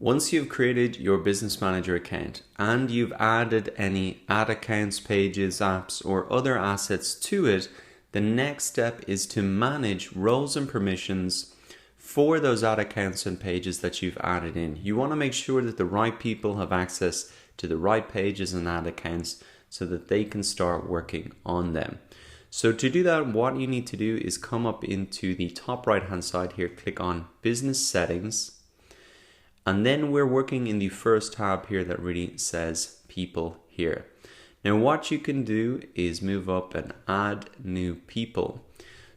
Once you've created your Business Manager account and you've added any ad accounts, pages, apps, or other assets to it, the next step is to manage roles and permissions for those ad accounts and pages that you've added in. You want to make sure that the right people have access to the right pages and ad accounts so that they can start working on them. So to do that, what you need to do is come up into the top right hand side here, click on Business Settings. And then we're working in the first tab here that really says People here. Now what you can do is move up and add new people.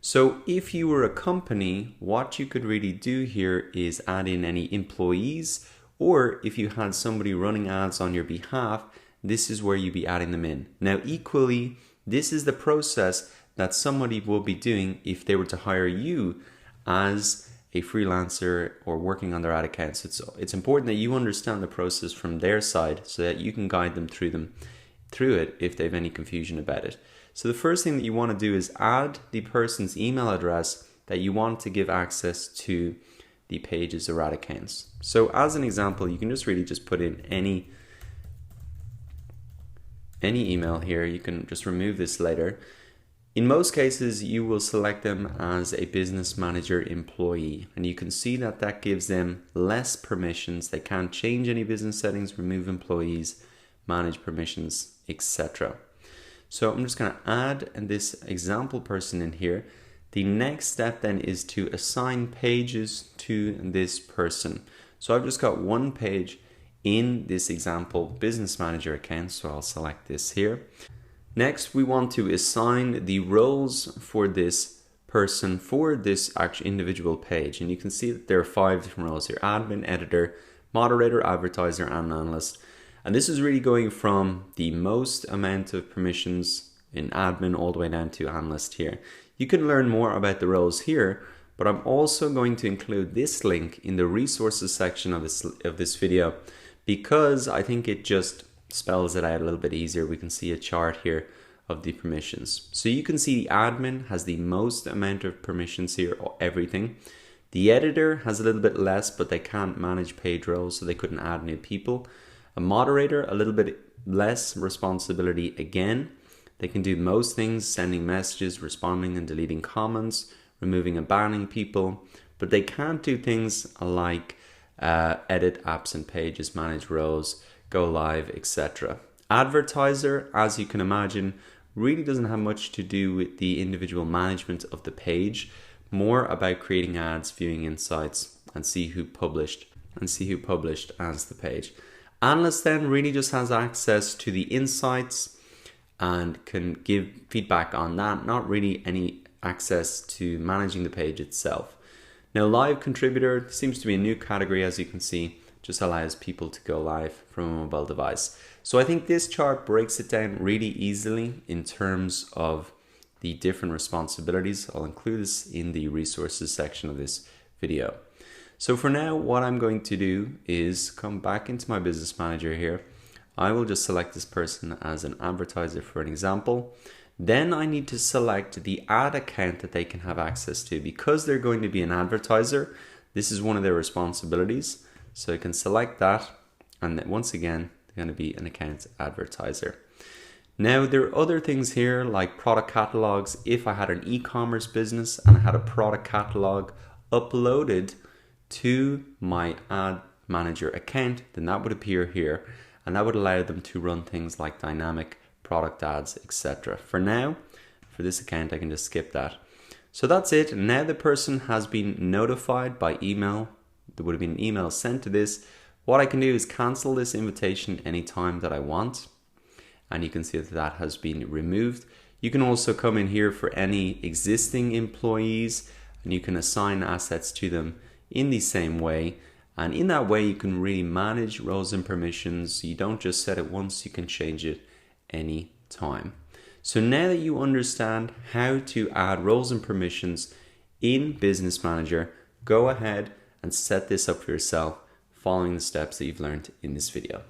So if you were a company, what you could really do here is add in any employees, or if you had somebody running ads on your behalf, this is where you'd be adding them in. Now equally, this is the process that somebody will be doing if they were to hire you as a freelancer or working on their ad accounts. It's important that you understand the process from their side so that you can guide them through it if they have any confusion about it. So the first thing that you want to do is add the person's email address that you want to give access to the pages or ad accounts. So as an example, you can just really just put in any email here. You can just remove this later. In most cases, you will select them as a Business Manager employee, and you can see that that gives them less permissions. They can't change any business settings, remove employees, manage permissions, etc. So I'm just going to add this example person in here. The next step then is to assign pages to this person. So I've just got one page in this example Business Manager account, so I'll select this here. Next, we want to assign the roles for this person for this actual individual page. And you can see that there are 5 different roles here: admin, editor, moderator, advertiser, and analyst. And this is really going from the most amount of permissions in admin all the way down to analyst here. You can learn more about the roles here, but I'm also going to include this link in the resources section of this video because I think it just spells it out a little bit easier. We can see a chart here of the permissions. So you can see the admin has the most amount of permissions here, or everything. The editor has a little bit less, but they can't manage page roles, so they couldn't add new people. A moderator, a little bit less responsibility again. They can do most things: sending messages, responding and deleting comments, removing and banning people, but they can't do things like edit apps and pages, manage roles, go live, etc. Advertiser, as you can imagine, really doesn't have much to do with the individual management of the page, more about creating ads, viewing insights, and see who published as the page. Analyst then really just has access to the insights and can give feedback on that, not really any access to managing the page itself. Now, live contributor seems to be a new category, as you can see, just allows people to go live from a mobile device. So I think this chart breaks it down really easily in terms of the different responsibilities. I'll include this in the resources section of this video. So for now, what I'm going to do is come back into my Business Manager here. I will just select this person as an advertiser for an example. Then I need to select the ad account that they can have access to. Because they're going to be an advertiser, this is one of their responsibilities. So I can select that, and then once again, they're going to be an account advertiser. Now there are other things here like product catalogs. If I had an e-commerce business and I had a product catalog uploaded to my ad manager account, then that would appear here, and that would allow them to run things like dynamic product ads, etc. For now, for this account, I can just skip that. So that's it. Now the person has been notified by email. There would have been an email sent to this. What I can do is cancel this invitation anytime that I want. And you can see that that has been removed. You can also come in here for any existing employees and you can assign assets to them in the same way. And in that way, you can really manage roles and permissions. You don't just set it once, you can change it any time. So now that you understand how to add roles and permissions in Business Manager, go ahead and set this up for yourself following the steps that you've learned in this video.